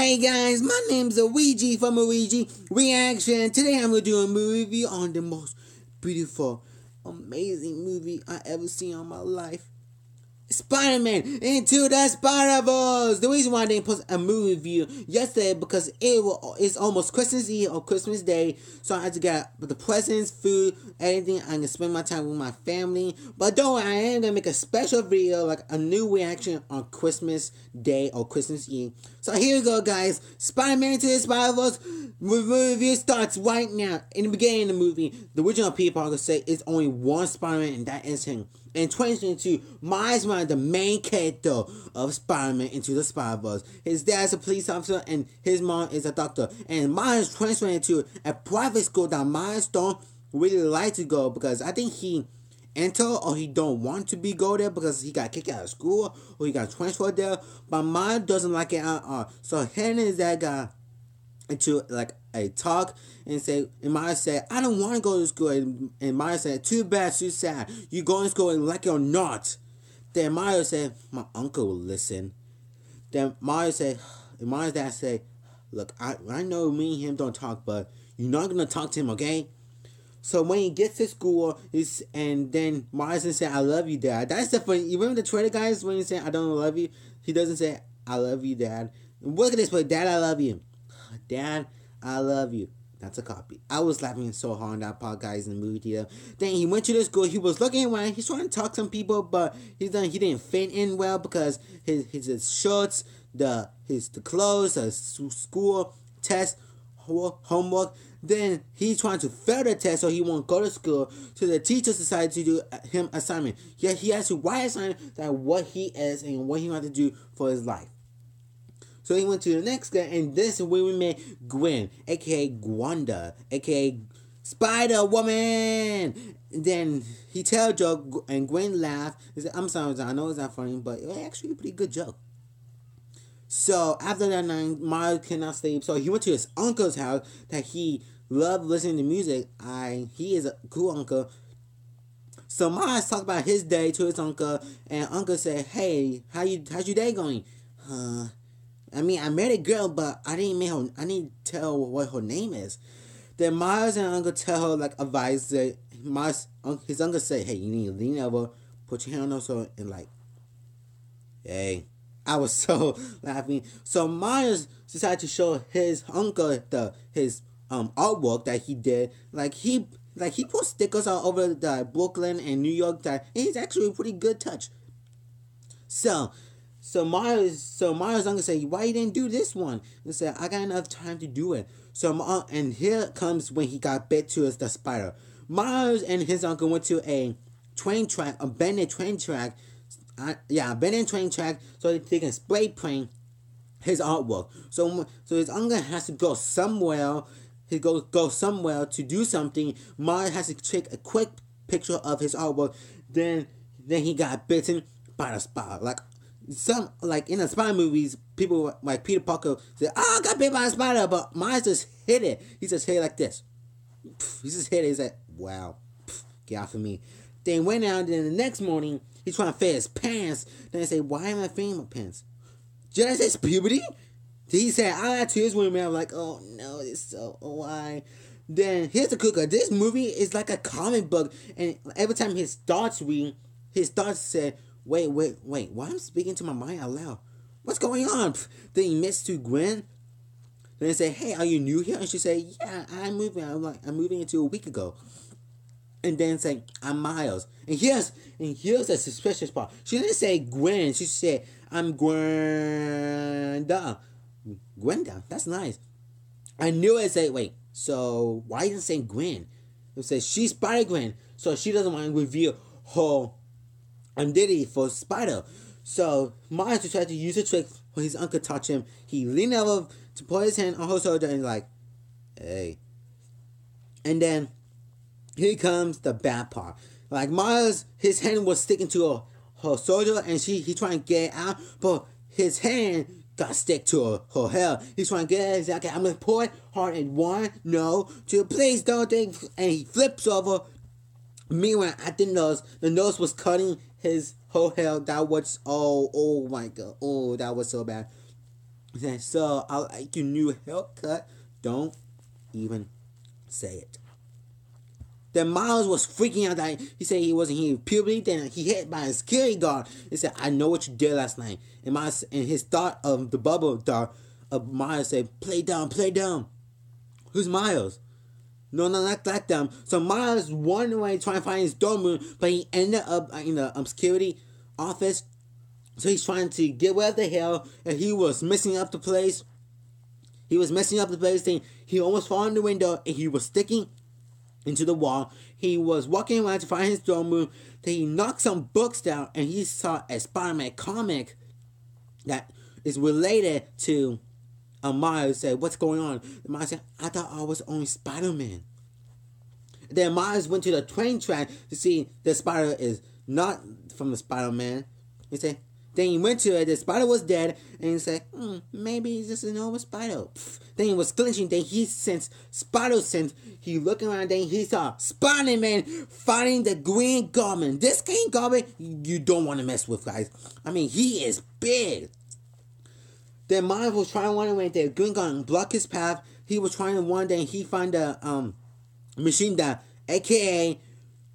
Hey guys, my name's Luigi from Luigi Reaction. Today I'm going to do a movie review on the most beautiful, amazing movie I ever seen in my life. Spider-Man Into the Spider-Verse. The reason why I didn't post a movie review yesterday because it's almost Christmas Eve or Christmas Day, so I had to get the presents, food, everything. I'm gonna spend my time with my family. But don't worry, I am gonna make a special video, like a new reaction on Christmas Day or Christmas Eve. So here we go, guys. Spider-Man Into the Spider-Verse review starts right now. In the beginning of the movie, the original Peter Parker say it's only one Spider-Man, and that is him. In 2022, Miles Morales, the main character of Spider-Man Into the Spider-Verse. His dad's a police officer and his mom is a doctor. And Miles transferred into a private school that Miles don't really like to go because I think he enter or he don't want to go there because he got kicked out of school or he got transferred there. But Miles doesn't like it at all. So him and his dad got into like a talk and Miles said, I don't want to go to school, and Miles said, too bad, too sad, you go to school like it or not. Then Miles said, my uncle will listen. Then Miles dad said, look, I know me and him don't talk, but you're not gonna talk to him, okay? So when he gets to school, and then Miles said, I love you, Dad. That's the funny. You remember the trailer, guys, when he said, I don't love you? He doesn't say, I love you, Dad. Look at this, but Dad, I love you. Dad, I love you. That's a copy. I was laughing so hard on that part, guys, in the movie theater. Then he went to the school. He was looking around. He's trying to talk to some people, but he didn't fit in well because his shirts, the clothes, the school test, homework. Then he's trying to fail the test, so he won't go to school. So the teachers decided to do him assignment. Yeah, he has to write assignment that what he is and what he wants to do for his life. So he went to the next guy, and this is where we met Gwen, aka Gwanda, aka Spider-Woman. Then he tell a joke, and Gwen laughed. He said, I'm sorry, I know it's not funny, but it was actually a pretty good joke. So after that night, Miles cannot sleep, so he went to his uncle's house that he loved listening to music. He is a cool uncle. So Miles talked about his day to his uncle, and uncle said, hey, how's your day going? I met a girl, but I didn't tell her what her name is. Then Miles and Uncle tell her, like, advice that his uncle said, hey, you need to lean over, put your hand on her shoulder, and like, hey. I was so laughing. So Miles decided to show his uncle his artwork that he did. Like he put stickers all over the Brooklyn and New York that it's actually a pretty good touch. So Miles' uncle said, why you didn't do this one? He said, I got enough time to do it. So and here comes when he got bit to the spider. Miles and his uncle went to a abandoned train track, so they can spray paint his artwork. So his uncle has to go somewhere. He go somewhere to do something. Miles has to take a quick picture of his artwork. Then he got bitten by the spider. Like in the spider movies, people like Peter Parker say, I got bit by a spider, but Miles just hit it. He just hit it like this. He just hit it. He's like, wow, get off of me. Then went out, and then the next morning, he's trying to fit his pants. Then they say, why am I fitting my pants? Did I say puberty? He said, I got tears with me. I'm like, oh no, it's so, why? Then here's the cooker. This movie is like a comic book, and every time his thoughts say, wait, why am I speaking to my mind out loud? What's going on? Then he meets to Gwen. Then they say, hey, are you new here? And she say, yeah, I'm moving. I'm moving into a week ago. And then say, I'm Miles. And here's the suspicious part. She didn't say Gwen. She said, I'm Gwenda. Gwenda, that's nice. I knew it. Say, wait, so why didn't say Gwen? It says she's Spider-Gwen. So she doesn't want to reveal her identity for Spider. So Miles tried to use a trick when his uncle touched him. He leaned over to put his hand on her shoulder and like, hey. And then here comes the bad part. Like Miles, his hand was sticking to her shoulder, and he trying to get it out, but his hand got stick to her hair. He's trying to get it. He's like, okay, I'm gonna pull it hard and 1, no, 2, please don't think. And he flips over. Meanwhile, at the nose was cutting his whole hair. That was, oh my god, oh, that was so bad. He said, so I like your new haircut. Don't even say it. Then Miles was freaking out that he said he wasn't here puberty. Then he hit by a security guard. He said, I know what you did last night. And Miles, and his thought of the bubble thought of Miles said, play dumb, play dumb. Who's Miles? No, not that dumb. So Miles wandered away trying to find his dorm room, but he ended up in the security office. So he's trying to get where the hell, and he was messing up the place. Then he almost fell in the window, and he was sticking into the wall. He was walking around to find his dorm room. Then he knocked some books down, and he saw a Spider-Man comic that is related to Miles. Said, what's going on? And Miles said, I thought I was only Spider-Man. Then Miles went to the train track to see the spider is not from the Spider-Man. He said, then he went to it, the spider was dead, and he said, maybe it's just a normal spider. Then he was clenching, then he sensed spider sense. He looked around, then he saw Spider-Man fighting the Green Goblin. This Green Goblin, you don't want to mess with, guys. I mean, he is big. Then Miles was trying to run away, the Green Goblin blocked his path. He was trying to run, then he found the machine that, aka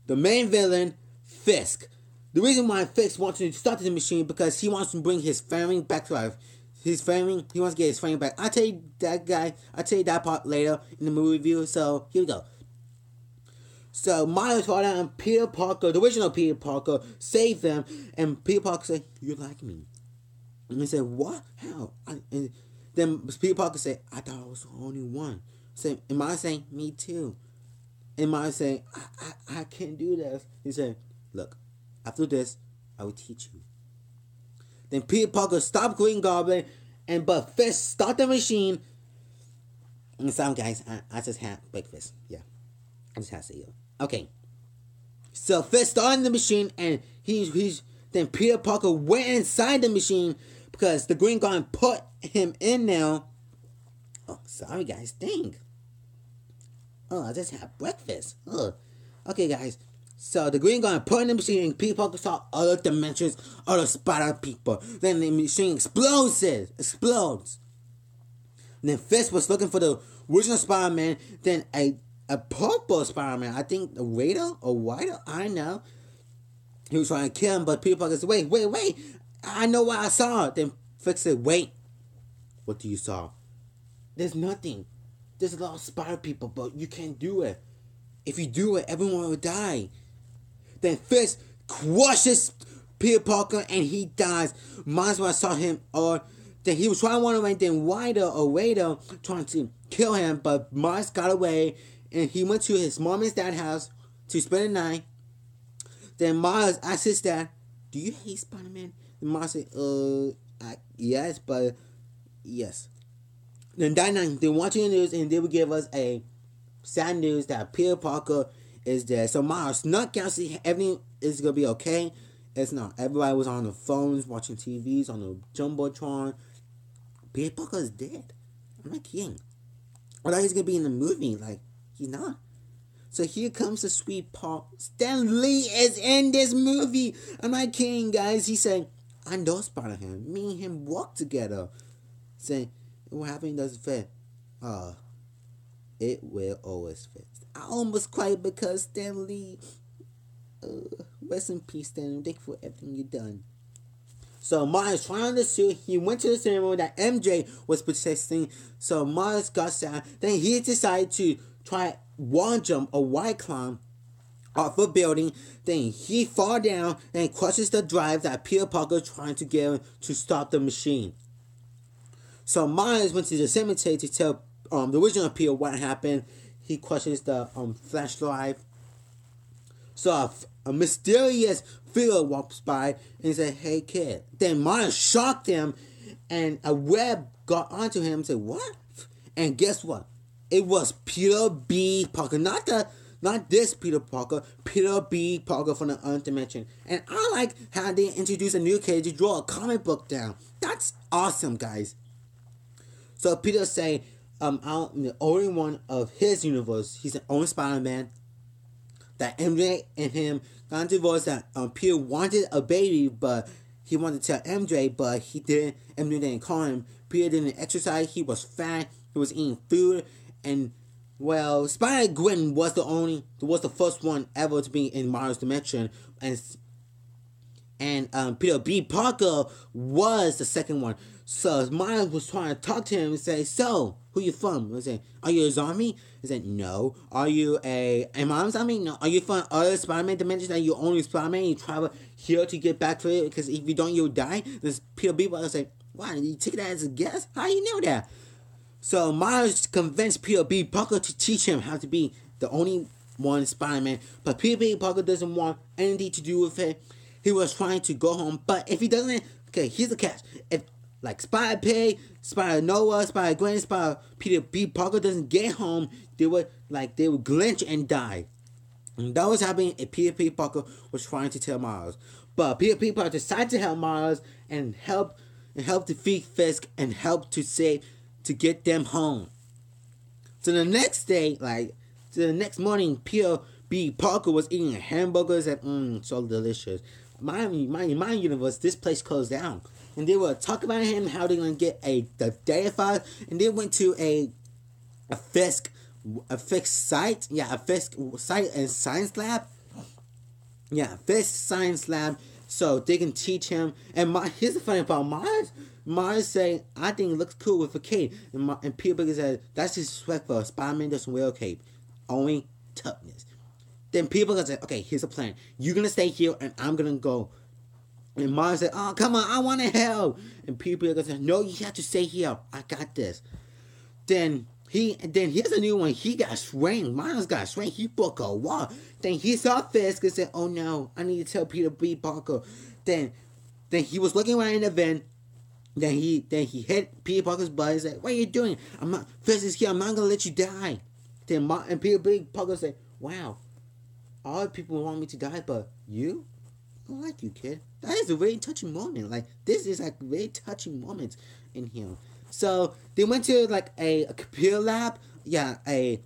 the main villain, Fisk. The reason why Fisk wants to start the machine because he wants to bring his family back to life. He wants to get his family back. I'll tell you that part later in the movie review. So here we go. So Miles fought out and Peter Parker, the original Peter Parker, saved them, and Peter Parker said, "You like me?" And he said, "What? How?" And then Peter Parker said, "I thought I was the only one." So and Miles saying, "Me too." And Miles saying, I can't do this. He said, "Look. After this, I will teach you." Then Peter Parker stopped Green Goblin, but Fisk stopped the machine. And some guys, I just had breakfast. Yeah, I just had to say it. Okay. So Fisk started the machine, and then Peter Parker went inside the machine because the Green Goblin put him in there. Oh, sorry guys, dang. Oh, I just had breakfast. Ugh. Okay, guys. So the Green Goblin put in the machine, and Peter Parker saw other dimensions, other spider people. Then the machine explodes. And then Fisk was looking for the original Spider-Man. Then a purple Spider-Man, I think a Raider or Whiter, I don't know. He was trying to kill him, but Peter Parker said, wait. I know what I saw. Then Fisk said, wait. What do you saw? There's nothing. There's a lot of spider people, but you can't do it. If you do it, everyone will die. Then Fisk crushes Peter Parker and he dies. Miles Morales saw him, then he was trying to run away. Then Raider trying to kill him, but Miles got away and he went to his mom and dad's house to spend the night. Then Miles asked his dad, "Do you hate Spider-Man?" And Miles said, yes, but yes. Then that night they watching the news and they would give us a sad news that Peter Parker is dead. So Miles snuck out to see everything is gonna be okay. It's not. Everybody was on the phones, watching TVs, on the Jumbotron. Peter Parker is dead. I'm not kidding. I thought he's gonna be in the movie. Like, he's not. So here comes the sweet part. Stan Lee is in this movie. I'm not kidding, guys. He said, I know Spider-Man. Me and him walk together. Saying, what happened doesn't fit. It will always fit. I almost cried because Stan Lee, rest in peace, Stan Lee. Thank you for everything you've done. So Miles trying on the suit. He went to the ceremony that MJ was protesting. So Miles got sad. Then he decided to try wall jump or wide climb off a building. Then he fall down and crushes the drive that Peter Parker trying to get him to stop the machine. So Miles went to the cemetery to tell the original Peter what happened. He crushes the flash drive. So a mysterious figure walks by and he said, "Hey kid." Then Miles shocked him and a web got onto him and said, "What?" And guess what? It was Peter B. Parker. Not this Peter Parker. Peter B. Parker from the Earth Dimension. And I like how they introduced a new kid to draw a comic book down. That's awesome, guys. So Peter say, I'm the only one of his universe. He's the only Spider-Man. That MJ and him got divorced. That Peter wanted a baby, but he wanted to tell MJ, but he didn't. MJ didn't call him. Peter didn't exercise. He was fat. He was eating food, and well, Spider-Gwen was the first one ever to be in Miles' dimension, and Peter B. Parker was the second one. So Miles was trying to talk to him and say, "So, who you from?" I said, "Are you a zombie?" He said, "No." "Are you a mom zombie?" "No." "Are you from other Spider-Man dimensions that you only Spider-Man? You travel here to get back to it because if you don't, you'll die." This Peter B. Parker said, "Why? Did you take that as a guess? How do you know that?" So Miles convinced Peter B. Parker to teach him how to be the only one Spider-Man, but Peter B. Parker doesn't want anything to do with it. He was trying to go home, but if he doesn't, okay, here's the catch. If like Spider-Pig, Spider-Noah, Spider-Gwen, Peter B. Parker doesn't get home, they would glitch and die. And that was happening if Peter P. Parker was trying to tell Miles. But Peter P. Parker decided to help Miles and help defeat Fisk and help to get them home. So the next morning, Peter B. Parker was eating hamburgers and so delicious. My universe, this place closed down. And they were talking about him, how they're gonna get the data files, and they went to a Fisk site. Yeah, a Fisk site and science lab. Yeah, Fisk science lab. So they can teach him. And here's the funny part, Miles saying, "I think it looks cool with a cape." And Peter Parker said, "That's disrespectful. Spider-Man doesn't wear a cape. Only toughness." Then Peter Parker said, "Okay, here's a plan. You're going to stay here and I'm going to go." And Miles said, "Oh, come on, I want to help." And Peter Parker said, "No, you have to stay here. I got this." Then here's a new one. He got shrank. Miles got shrank. He broke a wall. Then he saw Fisk and said, "Oh no, I need to tell Peter B. Parker." Then he was looking around in the vent. Then he hit Peter Parker's butt and said, "What are you doing? Fisk is here. I'm not gonna let you die." And Peter B. Parker said, "Wow, all people want me to die, but you? I like you, kid." That is a very touching moment. Like, this is like very touching moments in here. So they went to like a computer lab, a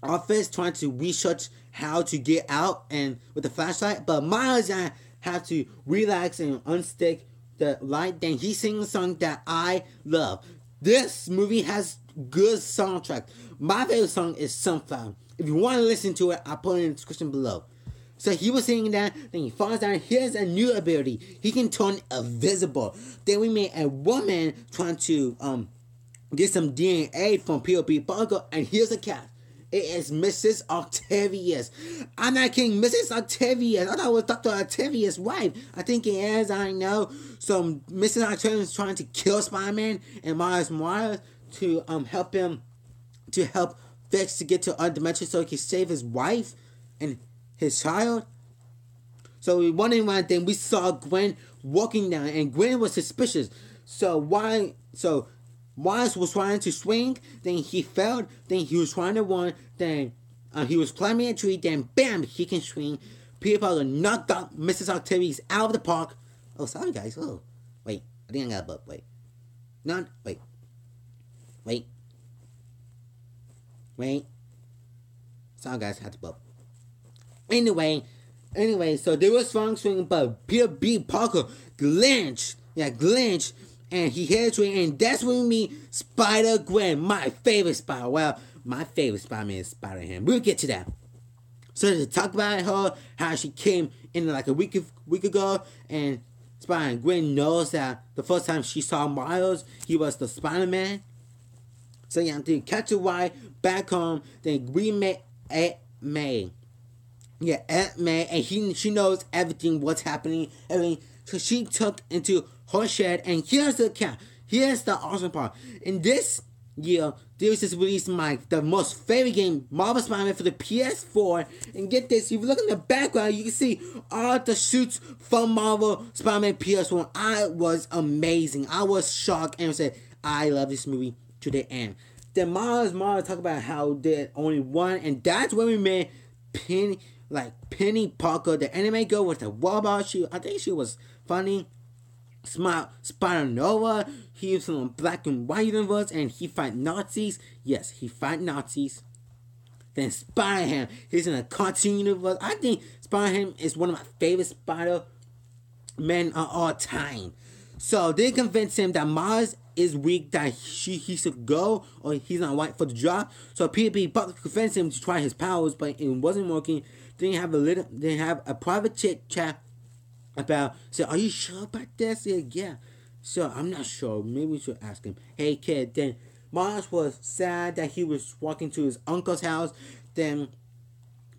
office, trying to research how to get out and with the flashlight. But Miles had to relax and unstick the light. Then he sings a song that I love. This movie has good soundtrack. My favorite song is Sunflower. If you want to listen to it, I'll put it in the description below. So he was singing that, then he falls down. Here's a new ability. He can turn invisible. Then we met a woman trying to get some DNA from Peter B. Parker, and here's the cat. It is Mrs. Octavius. I'm not kidding, Mrs. Octavius. I thought it was Dr. Octavius' wife. I think it is, I know. So Mrs. Octavius is trying to kill Spider-Man and Miles Morales to help Fix to get to our dimension so he can save his wife and his child. So we wondering why. Then we saw Gwen walking down, and Gwen was suspicious. So Miles was trying to swing, then he fell, then he was trying to run, then he was climbing a tree, then bam, he can swing. Peter Parker knocked out Mrs. Octavius out of the park. Oh, sorry guys. Oh, wait, I think I got a bug. Wait, no, wait. Sorry guys, I had to bug. Anyway, so they were strong swinging, but Peter B. Parker glitched, and he hit a tree, and that's when we meet Spider-Gwen, my favorite Spider. Well, my favorite Spider-Man is Spider-Ham. We'll get to that. So to talk about her, how she came in like a week ago, and Spider-Gwen knows that the first time she saw Miles, he was the Spider-Man. So yeah, to catch a ride back home, then we met Aunt May. Yeah, Aunt May, and she knows everything, what's happening, everything. So she took into her shed, and here's the account. Here's the awesome part. In this year, they just released the most favorite game, Marvel Spider-Man for the PS4. And get this, if you look in the background, you can see all the suits from Marvel Spider-Man PS1. I was amazing. I was shocked and said, I love this movie to the end. Then Miles talk about how they only one, and that's when we met Penny Parker, the anime girl with the robot. I think she was funny. Smart Spider-Noah. He was in a black and white universe, and he fight Nazis. Yes, he fight Nazis. Then Spider-Ham. He's in a cartoon universe. I think Spider-Ham is one of my favorite Spider-Men of all time. So they convinced him that Miles is weak that he should go or he's not right for the job. So Peter Parker convinced him to try his powers, but it wasn't working. Then they have a private chat about, say, are you sure about this? Yeah. So I'm not sure. Maybe we should ask him. Hey kid. Then Miles was sad that he was walking to his uncle's house. Then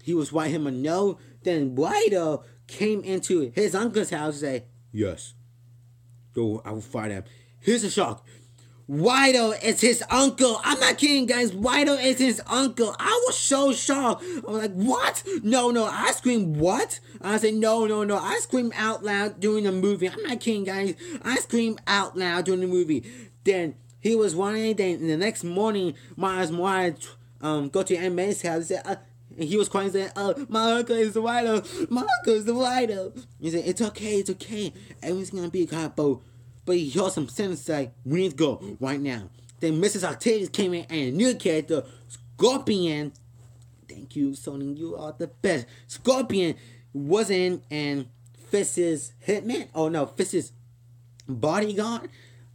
he was writing him a note. Then Wido came into his uncle's house and said, yes. Go, I will fight him. Here's a shock. Wido is his uncle. I'm not kidding, guys. Wido is his uncle. I was so shocked. I was like, what? No. I screamed, what? I said, no. I screamed out loud during the movie. I'm not kidding, guys. I screamed out loud during the movie. Then he was running. Then the next morning, Miles Morales go to Aunt May's house and said, and he was crying, saying, oh, my uncle is the Wido. My uncle is the Wido. He said, it's okay. Everything's going to be okay, but he heard some sentences like, we need to go right now. Then Mrs. Octavius came in and a new character, Scorpion. Thank you, Sony. You are the best. Scorpion was in and Fist's hitman. Oh, no. Fist's bodyguard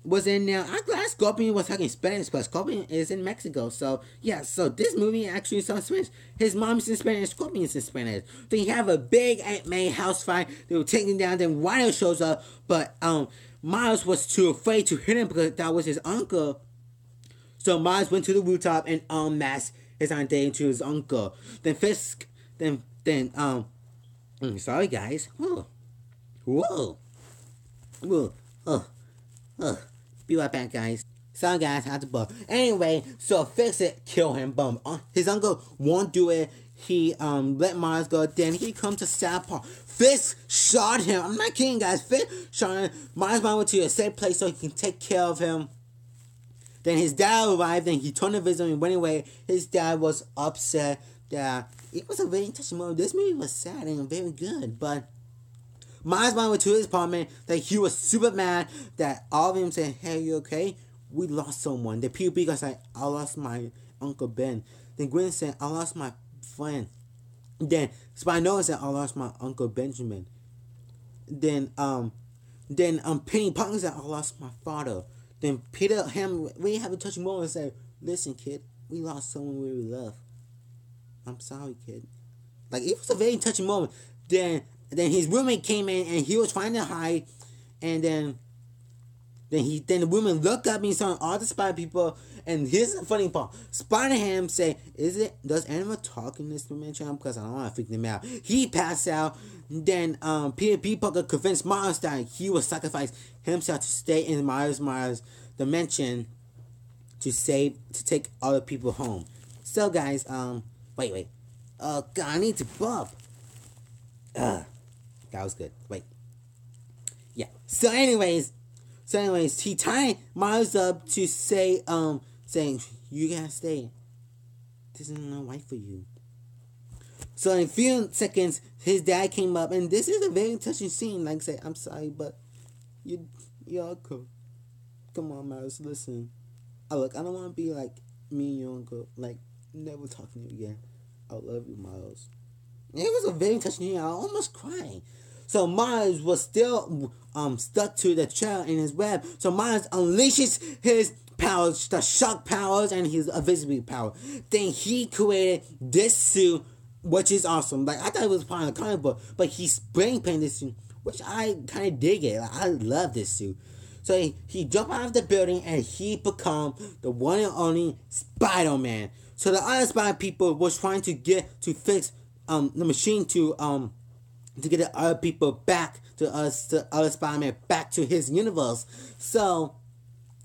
was in there. I'm glad Scorpion was talking Spanish, but Scorpion is in Mexico. So, yeah. So, this movie actually is in Spanish. His mom's in Spanish. Scorpion's in Spanish. Then you have a big Aunt May house fight. They were taking down. Then Wild shows up. But, Miles was too afraid to hit him because that was his uncle. So Miles went to the rooftop and unmasked his identity to his uncle. Then Fisk, sorry guys. Whoa. Be right back, guys. Sorry guys, I had to bug. Anyway, so Fisk kill him. Boom. His uncle won't do it. He let Miles go. Then he come to South Park. Fisk shot him. I'm not kidding, guys. Fisk shot him. Miles went to a safe place so he can take care of him. Then his dad arrived. Then he turned the vision and went away. His dad was upset. That it was a very touching moment. This movie was sad and very good, but Miles went to his apartment. That he was super mad. That all of them said, "Hey, you okay? We lost someone." The people was like, "I lost my Uncle Ben." Then Gwen said, "I lost my friend." Then Spinoza said, "I lost my Uncle Benjamin." Then Penny Parker said, "I lost my father." Then Peter Ham we have a touching moment and said, "Listen, kid, we lost someone we love. I'm sorry, kid." Like it was a very touching moment. Then his roommate came in and he was trying to hide, and then the woman looked up and saw all the spider people. And here's the funny part. Spider-Ham say, does anyone talk in this dimension? Because I don't want to freak them out. He passed out. Then Peter Parker convinced Miles that he would sacrifice himself to stay in Miles dimension to take other people home. So guys, wait. God, I need to burp. That was good. Wait. Yeah. So anyways, he tied Miles up to say, saying, "You gotta stay. This is not right for you." So in a few seconds, his dad came up, and this is a very touching scene. Like, say, "I'm sorry, but your uncle. Come on, Miles, listen. Look, I don't want to be like me and your uncle, like never talking to you again. I love you, Miles." It was a very touching scene. I almost cried. So Miles was still stuck to the chair in his web. So Miles unleashes his powers, the shock powers, and his invisibility power. Then he created this suit, which is awesome. Like I thought it was part of the comic book, but he spray painted this suit, which I kind of dig it. Like, I love this suit. So he jumped out of the building and he become the one and only Spider-Man. So the other Spider people was trying to fix the machine to get the other people back to us, the other Spider-Man back to his universe. So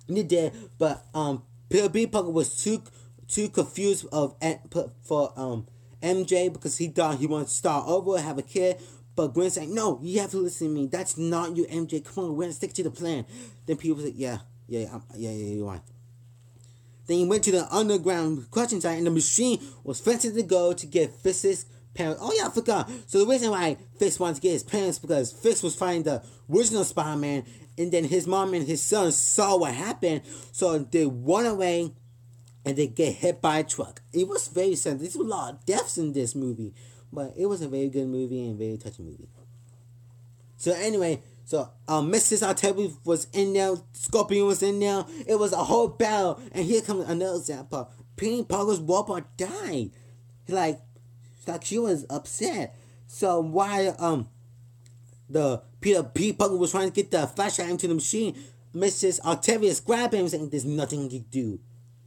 he did, but Peter Parker was too confused for MJ because he thought he wanted to start over, have a kid. But Gwen said, "No, you have to listen to me. That's not you, MJ. Come on, we're gonna stick to the plan." Then people said, "Yeah, you're right." Then he went to the underground crushing site, and the machine was fencing to go to get Fisk's parents. Oh yeah, I forgot. So the reason why Fisk wanted to get his parents because Fisk was fighting the original Spider-Man, and then his mom and his son saw what happened, so they run away, and they get hit by a truck. It was very sad. There's a lot of deaths in this movie, but it was a very good movie and very touching movie. So anyway, So Mrs. Octavia was in there, Scorpion was in there. It was a whole battle, and here comes another example. Penny Parker's robot died. Like she was upset. So while the Peter P. Parker was trying to get the flashlight into the machine, Mrs. Octavia grabbed him saying, "There's nothing you can do.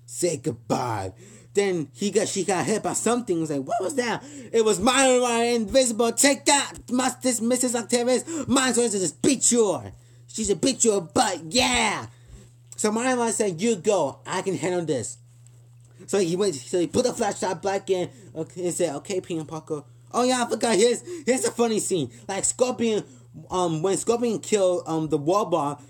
Say goodbye." Then she got hit by something. It was like, what was that? It was my invisible. Take that, this Mrs. Octavius. Mine's going to just beat you. She should beat your butt. Yeah. So my said, "You go. I can handle this." So he went. So he put the flashlight back in. Okay, and said, "Okay, Peter Parker." Oh yeah, I forgot. Here's a funny scene. Like Scorpion, when Scorpion killed the robot,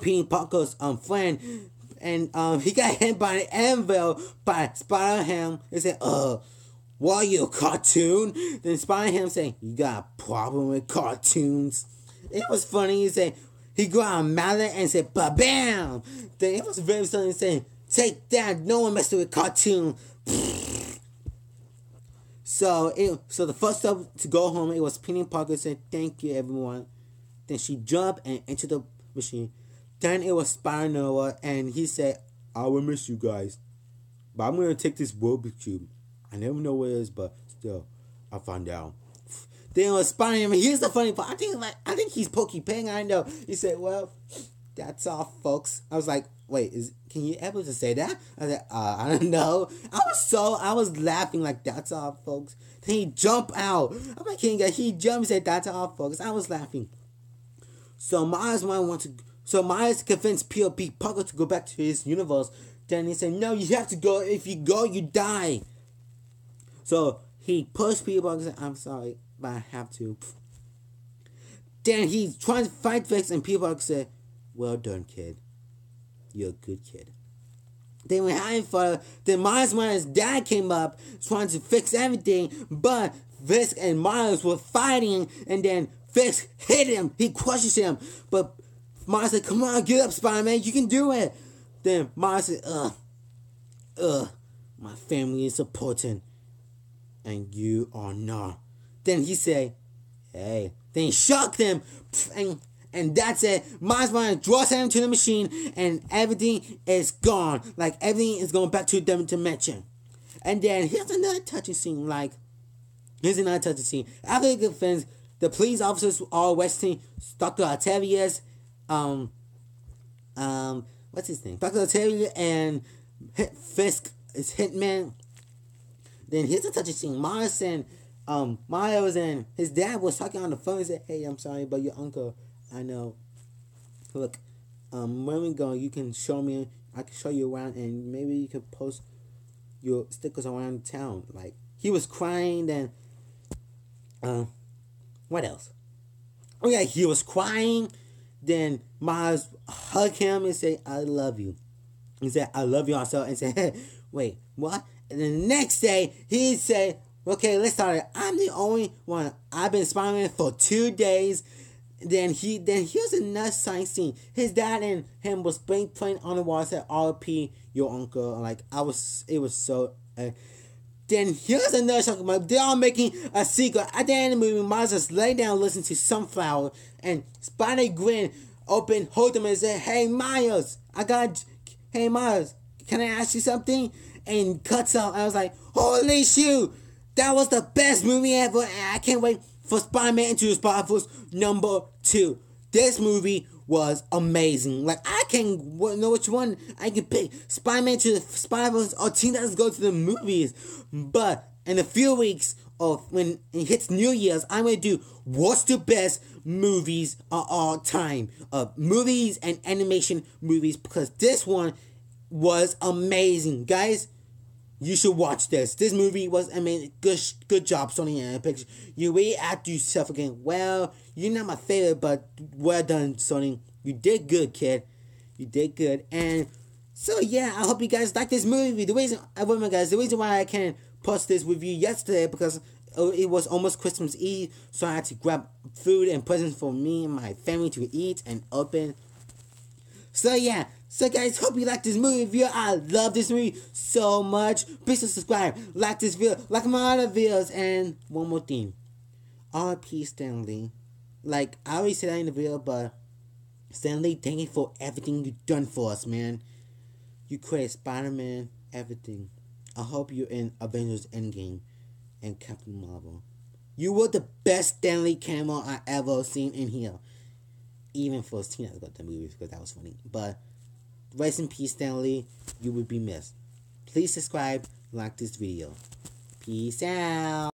Peter Parker's friend. And he got hit by an anvil by Spider-Ham. He said, "What are you, a cartoon?" Then Spider-Ham said, "You got a problem with cartoons?" It was funny. He said, he grabbed a mallet and said, "Ba-bam!" Then it was very funny saying, "Take that, no one messes with cartoon." So the first step to go home, it was Peter Parker said, "Thank you, everyone." Then she jumped and entered the machine. Then it was Spider-Noah, and he said, "I will miss you guys, but I'm going to take this Rubik's Cube. I never know where it is, but still, I'll find out." Then it was Spider-Man. Here's the funny part. I think he's Pokey Pang. I know. He said, "Well, that's all, folks." I was like, "Wait, can you ever just say that?" I said, "I don't know." I was laughing like, "That's all, folks." Then he jumped out. I'm like, he jumped and said, "That's all, folks." I was laughing. So Miles convinced Peter Parker to go back to his universe. Then he said, "No, you have to go. If you go, you die." So he pushed Peter Parker and said, "I'm sorry, but I have to." Then he's trying to fight Vex, and Peter Parker said, "Well done, kid. You're a good kid." Then Miles' dad came up trying to fix everything, but Vex and Miles were fighting, and then Vex hit him. He crushes him, but Miles said, "Come on, get up, Spider-Man. You can do it." Then Miles said, my family is important, and you are not." Then he said, "Hey." Then he shocked him, and that's it. Miles draws him to the machine, and everything is gone. Like, everything is going back to a different dimension. And then here's another touching scene. After the defense, the police officers are arresting Dr. Octavius, what's his name? Dr. Octavia and Fisk is Hitman. Then here's a touching scene. Miles and his dad was talking on the phone. He said, "Hey, I'm sorry, but your uncle, I know. Look, when we go, you can show me. I can show you around, and maybe you could post your stickers around town." Like, he was crying. Then, what else? Oh yeah, he was crying. Then Miles hugged him and said, "I love you." He said, "I love you also." And said, "Hey, wait, what?" And the next day, he said, "Okay, let's start it. I'm the only one. I've been Spider-Man for 2 days." Then here's another science scene. His dad and him was playing on the wall. Said, "R.P. your uncle." Like, it was so. Then here's another talking about they're all making a sequel. At the end of the movie, Miles just lay down, listen to Sunflower, and Spider-Gwen hold him and say, "Hey Miles, hey Miles, can I ask you something?" And cuts out. I was like, "Holy shoot, that was the best movie ever!" And I can't wait for Spider-Man Into the Spider-Verse #2. This movie was amazing. Like, I can't know which one I can pick. Spider-Man to the Spider-Verse or Teen Titans Go to the movies. But in a few weeks, or when it hits New Year's, I'm going to do what's the best movies of all time. Movies and animation movies, because this one was amazing. Guys, you should watch this. This movie was amazing. Good job, Sony and Pictures. You really act yourself again. Well, you're not my favorite, but well done, Sony. You did good, kid. You did good. And so, yeah, I hope you guys like this movie. The reason why I can't post this review yesterday, because it was almost Christmas Eve, so I had to grab food and presents for me and my family to eat and open. So, yeah. So, guys, hope you like this movie video. I love this movie so much. Please subscribe, like this video, like my other videos, and one more thing. R.P. Stanley. Like, I already said that in the video, but Stanley, thank you for everything you done for us, man. You created Spider-Man, everything. I hope you're in Avengers Endgame and Captain Marvel. You were the best Stanley cameo I ever seen in here. Even for Tina's got the movie because that was funny. But rest in peace, Stanley. You would be missed. Please subscribe, like this video. Peace out.